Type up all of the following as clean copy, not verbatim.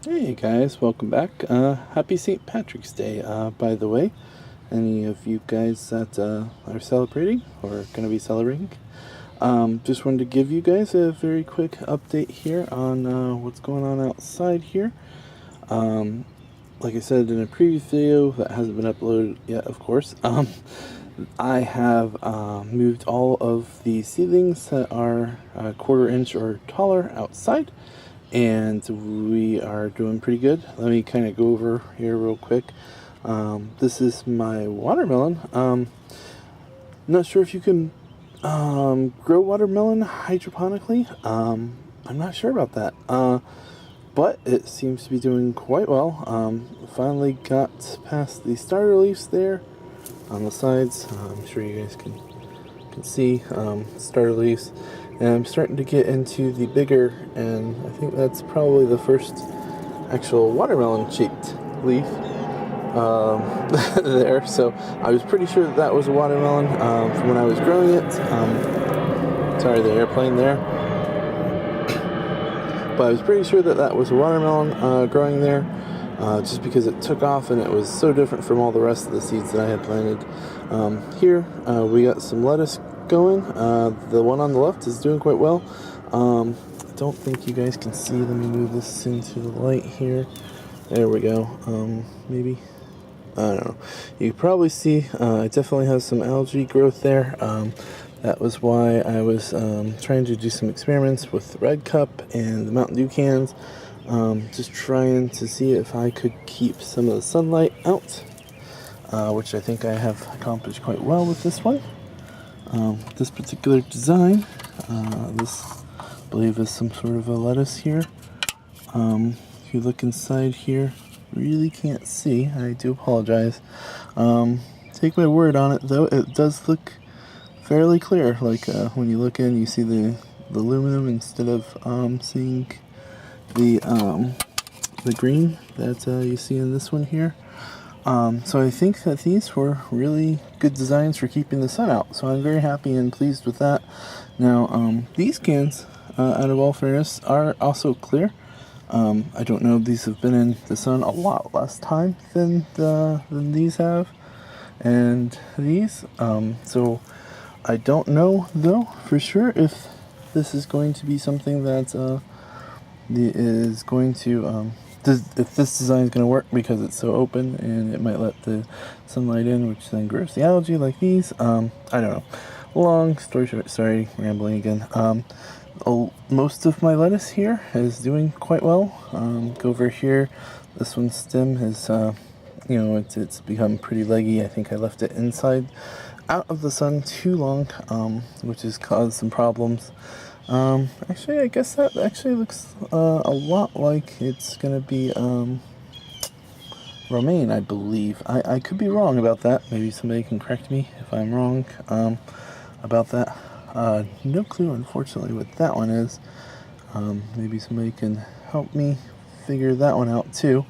Hey guys, welcome back. Happy St. Patrick's Day, by the way. Any of you guys that are celebrating or going to be celebrating? Just wanted to give you guys a very quick update here on what's going on outside here. Like I said in a previous video that hasn't been uploaded yet, of course, I have moved all of the seedlings that are a quarter inch or taller outside, and we are doing pretty good. Let me kind of go over here real quick. This is my watermelon. Not sure if you can grow watermelon hydroponically. I'm not sure about that. But it seems to be doing quite well. Finally got past the starter leaves there on the sides. I'm sure you guys can see starter leaves. And I'm starting to get into the bigger, and I think that's probably the first actual watermelon shaped leaf there. So I was pretty sure that was a watermelon from when I was growing it. Sorry, the airplane there. But I was pretty sure that that was a watermelon growing there, just because it took off and it was so different from all the rest of the seeds that I had planted. Here we got some lettuce going. The one on the left is doing quite well. I don't think you guys can see. Let me move this into the light here. There we go. Maybe. I don't know. You can probably see it definitely has some algae growth there. That was why I was trying to do some experiments with the Red Cup and the Mountain Dew cans. Just trying to see if I could keep some of the sunlight out, which I think I have accomplished quite well with this one. This particular design, this I believe is some sort of a lettuce here. If you look inside here, really can't see. I do apologize. Take my word on it though, it does look fairly clear. Like when you look in, you see the aluminum instead of seeing the green that you see in this one here. So I think that these were really good designs for keeping the sun out. So I'm very happy and pleased with that. Now these cans, out of all fairness, are also clear. I don't know, these have been in the sun a lot less time than these have, and these. So I don't know though for sure if this is going to be something that is going to if this design is going to work, because it's so open and it might let the sunlight in, which then grows the algae like these. I don't know. Long story short, sorry, rambling again. Most of my lettuce here is doing quite well. Go over here. This one's stem is, it's become pretty leggy. I think I left it inside, out of the sun too long, which has caused some problems. Actually, I guess that actually looks a lot like it's gonna be romaine, I believe. I could be wrong about that. Maybe somebody can correct me if I'm wrong about that. No clue, unfortunately, what that one is. Maybe somebody can help me figure that one out too.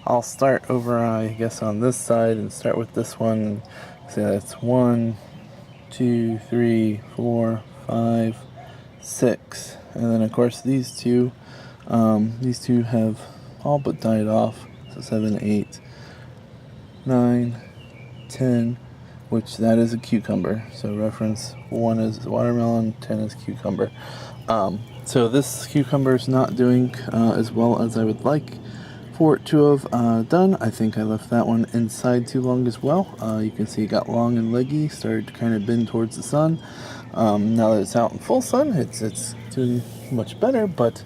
I'll start over, I guess, on this side and start with this one. So that's 1, 2, 3, 4, 5, 6, and then of course these two have all but died off. So 7, 8, 9, 10, which that is a cucumber. So reference 1 is watermelon, 10 is cucumber. So this cucumber is not doing as well as I would like for it to have done. I think I left that one inside too long as well. You can see it got long and leggy, started to kind of bend towards the sun. Now that it's out in full sun, it's doing much better, but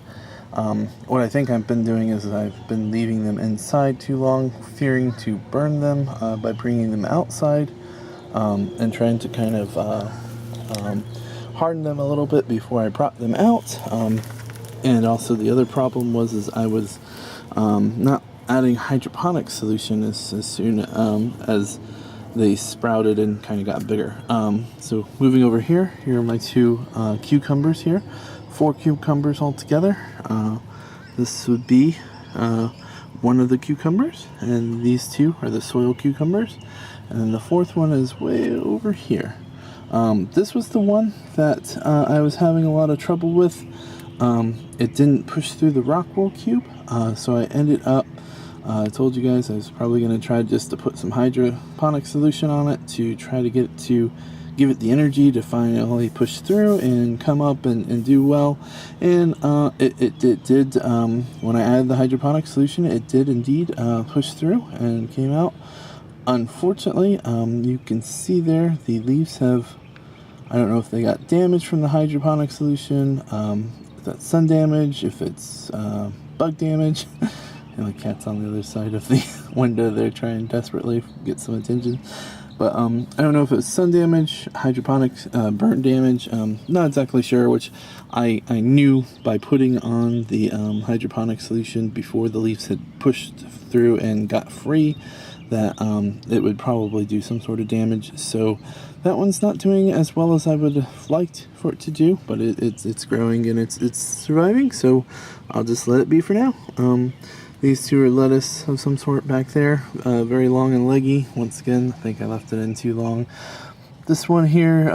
what I think I've been doing is I've been leaving them inside too long, fearing to burn them by bringing them outside, and trying to kind of harden them a little bit before I brought them out. And also the other problem was I was not adding hydroponic solution as soon as they sprouted and kind of got bigger. So moving over here are my two cucumbers here. 4 cucumbers altogether. This would be one of the cucumbers, and these two are the soil cucumbers, and then the fourth one is way over here. This was the one that I was having a lot of trouble with. it didn't push through the Rockwool cube, so I ended up, I told you guys I was probably going to try just to put some hydroponic solution on it to try to get it to give it the energy to finally push through and come up and do well. And it did, when I added the hydroponic solution, it did indeed push through and came out. Unfortunately, you can see there the leaves have, I don't know if they got damaged from the hydroponic solution, if that's sun damage, if it's bug damage. And my cat's on the other side of the window there trying desperately to get some attention. But I don't know if it was sun damage, hydroponic burn damage, not exactly sure, which I knew by putting on the hydroponic solution before the leaves had pushed through and got free that it would probably do some sort of damage. So that one's not doing as well as I would have liked for it to do, but it's growing and it's surviving, so I'll just let it be for now. These two are lettuce of some sort back there, very long and leggy. Once again, I think I left it in too long. This one here,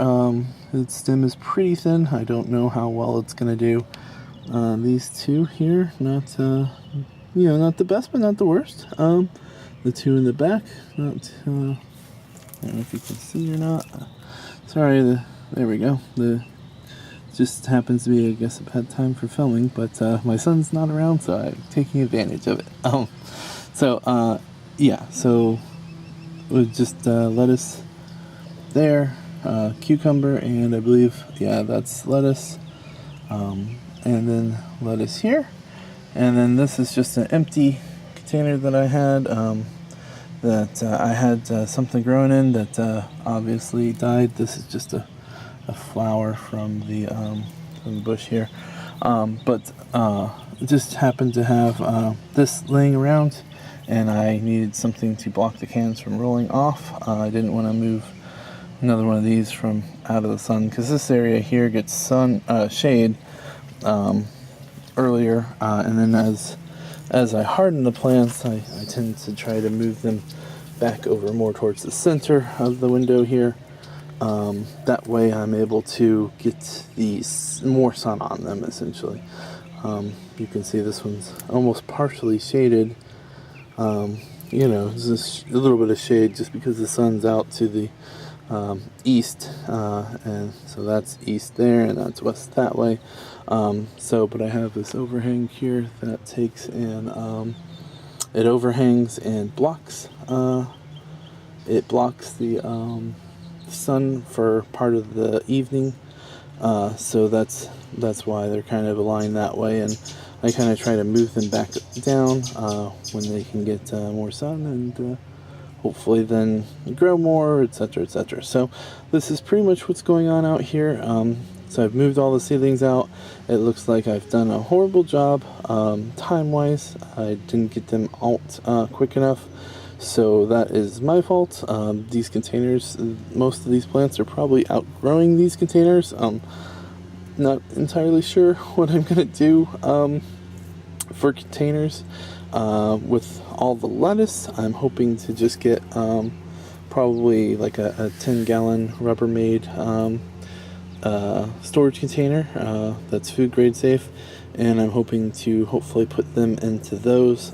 its stem is pretty thin. I don't know how well it's going to do. These two here, not not the best, but not the worst. The two in the back, not, I don't know if you can see or not. Sorry, there we go. Just happens to be, I guess, a bad time for filming, but my son's not around, so I'm taking advantage of it. Yeah, so with just lettuce there, cucumber, and I believe, yeah, that's lettuce, and then lettuce here, and then this is just an empty container that I had, that I had something growing in that obviously died. This is just a flower from the bush here, but just happened to have this laying around, and I needed something to block the cans from rolling off. I didn't want to move another one of these from out of the sun, because this area here gets shade earlier, and then as I harden the plants, I tend to try to move them back over more towards the center of the window here. That way I'm able to get more sun on them, essentially. You can see this one's almost partially shaded. Just a little bit of shade just because the sun's out to the east, and so that's east there and that's west that way. But I have this overhang here that takes and it overhangs and blocks it blocks the sun for part of the evening, so that's why they're kind of aligned that way, and I kind of try to move them back down when they can get more sun, and hopefully then grow more, etc., etc. So this is pretty much what's going on out here. So I've moved all the seedlings out. It looks like I've done a horrible job time-wise. I didn't get them out quick enough. So that is my fault. These containers, most of these plants are probably outgrowing these containers. Not entirely sure what I'm going to do for containers. With all the lettuce, I'm hoping to just get probably like a 10-gallon Rubbermaid storage container that's food grade safe, and I'm hoping to hopefully put them into those.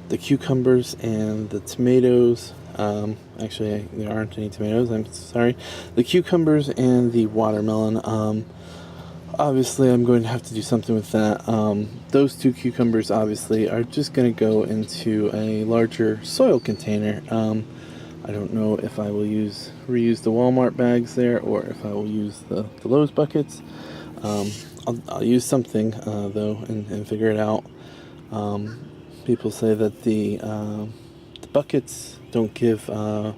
The cucumbers and the tomatoes, actually there aren't any tomatoes, I'm sorry, the cucumbers and the watermelon, obviously I'm going to have to do something with that. Those two cucumbers obviously are just going to go into a larger soil container. I don't know if I will reuse the Walmart bags there, or if I will use the Lowe's buckets. I'll use something though and figure it out. People say that the buckets don't give the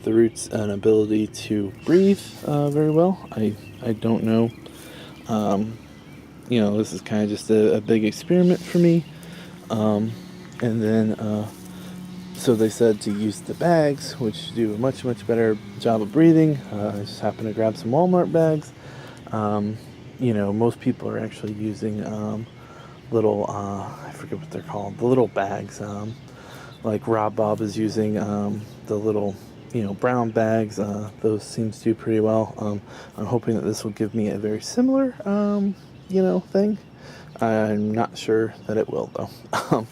roots an ability to breathe very well. I don't know. This is kind of just a big experiment for me. And then, so they said to use the bags, which do a much, much better job of breathing. I just happened to grab some Walmart bags. Most people are actually using little, I forget what they're called, the little bags, like Rob Bob is using the little, brown bags. Those seem to do pretty well. I'm hoping that this will give me a very similar thing. I'm not sure that it will, though.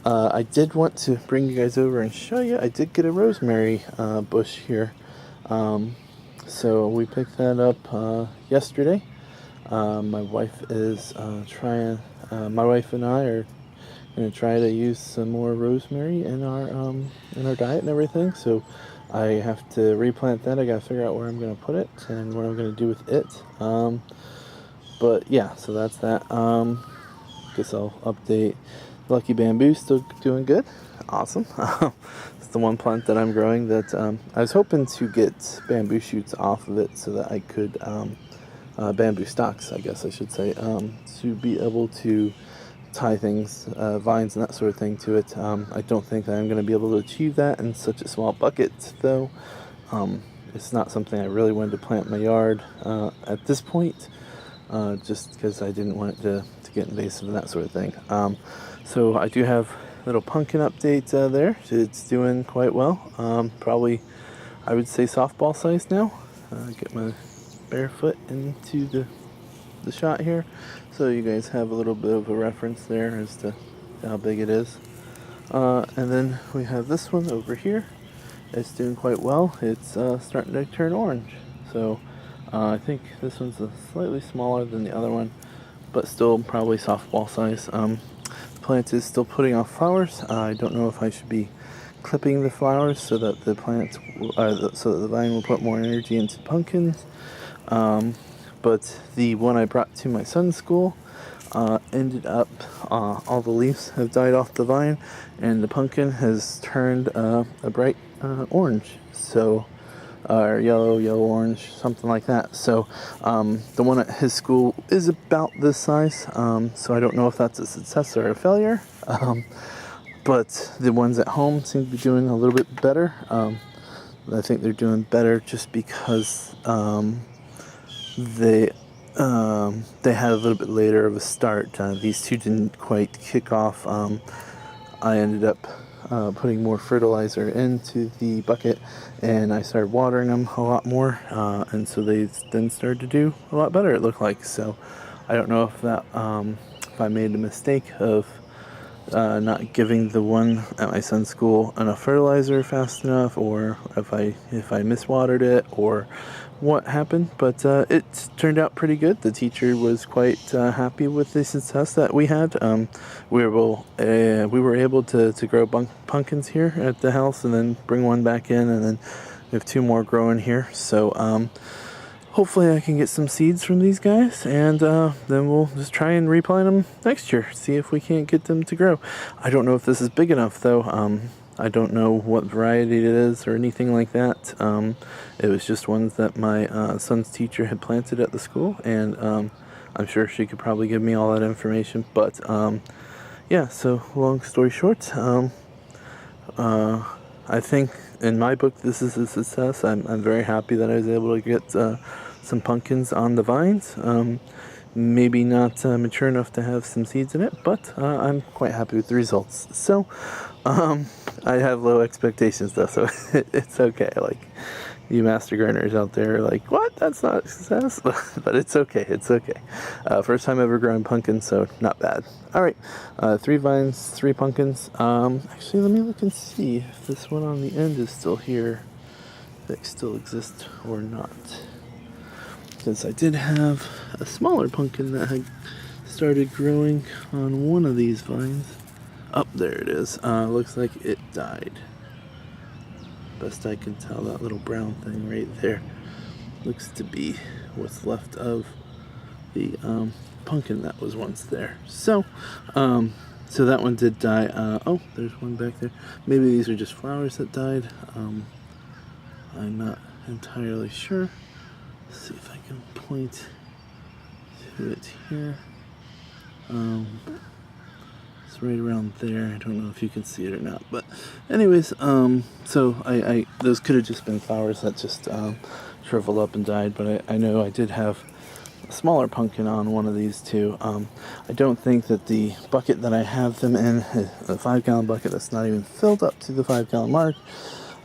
I did want to bring you guys over and show you. I did get a rosemary bush here. So we picked that up yesterday. My wife is my wife and I are going to try to use some more rosemary in our diet and everything. So I have to replant that. I got to figure out where I'm going to put it and what I'm going to do with it. But yeah, so that's that. Guess I'll update. Lucky Bamboo still doing good. Awesome. It's the one plant that I'm growing that I was hoping to get bamboo shoots off of it so that I could bamboo stocks, I guess I should say, to be able to tie things, vines and that sort of thing to it. I don't think that I'm going to be able to achieve that in such a small bucket, though. It's not something I really wanted to plant in my yard at this point, just because I didn't want it to get invasive and that sort of thing. So I do have a little pumpkin update there. It's doing quite well. Probably, I would say, softball size now. Get my barefoot into the shot here, so you guys have a little bit of a reference there as to how big it is. And then we have this one over here. It's doing quite well. It's starting to turn orange. So I think this one's slightly smaller than the other one, but still probably softball size. The plant is still putting off flowers. I don't know if I should be clipping the flowers so that the vine will put more energy into pumpkins. But the one I brought to my son's school ended up, all the leaves have died off the vine, and the pumpkin has turned a bright orange. So, or yellow, orange, something like that. So, the one at his school is about this size. So I don't know if that's a success or a failure. But the ones at home seem to be doing a little bit better. I think they're doing better just because they had a little bit later of a start. These two didn't quite kick off. I ended up putting more fertilizer into the bucket, and I started watering them a lot more, and so they then started to do a lot better, it looked like. So I don't know if that if I made a mistake of not giving the one at my son's school enough fertilizer fast enough, or if I miswatered it, or what happened, but it turned out pretty good. The teacher was quite happy with the success that we had. We were able to grow pumpkins here at the house, and then bring one back in, and then we have two more growing here. So hopefully I can get some seeds from these guys, and then we'll just try and replant them next year, see if we can't get them to grow. I don't know if this is big enough, though. I don't know what variety it is or anything like that. It was just ones that my son's teacher had planted at the school, and I'm sure she could probably give me all that information. But yeah, so long story short, I think in my book this is a success. I'm very happy that I was able to get some pumpkins on the vines. Maybe not mature enough to have some seeds in it, but I'm quite happy with the results. So I have low expectations, though, so it's okay. Like, you master gardeners out there are like, what? That's not a success? But it's okay. It's okay. First time ever growing pumpkins, so not bad. All right, 3 vines, 3 pumpkins. Actually, let me look and see if this one on the end is still here, if they still exist or not. Since I did have a smaller pumpkin that had started growing on one of these vines. Up there it is. Looks like it died. Best I can tell, that little brown thing right there looks to be what's left of the pumpkin that was once there. So that one did die. Oh, there's one back there. Maybe these are just flowers that died. I'm not entirely sure. Let's see if I can point to it here. It's right around there. I don't know if you can see it or not, but anyways, so I those could have just been flowers that just shriveled up and died, but I know I did have a smaller pumpkin on one of these too. I don't think that the bucket that I have them in, a 5-gallon bucket that's not even filled up to the 5-gallon mark,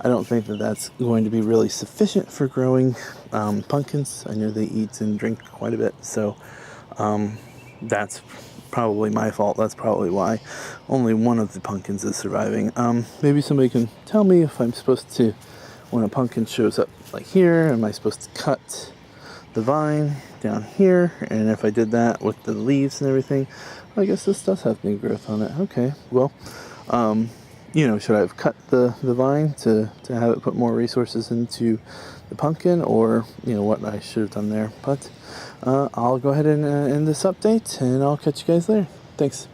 I don't think that that's going to be really sufficient for growing pumpkins. I know they eat and drink quite a bit, so That's probably my fault. That's probably why only one of the pumpkins is surviving. Maybe somebody can tell me if I'm supposed to, when a pumpkin shows up like here, am I supposed to cut the vine down here? And if I did that with the leaves and everything, I guess this does have new growth on it. Okay, well, should I have cut the vine to have it put more resources into the pumpkin, or what I should have done there? But I'll go ahead and end this update, and I'll catch you guys later. Thanks.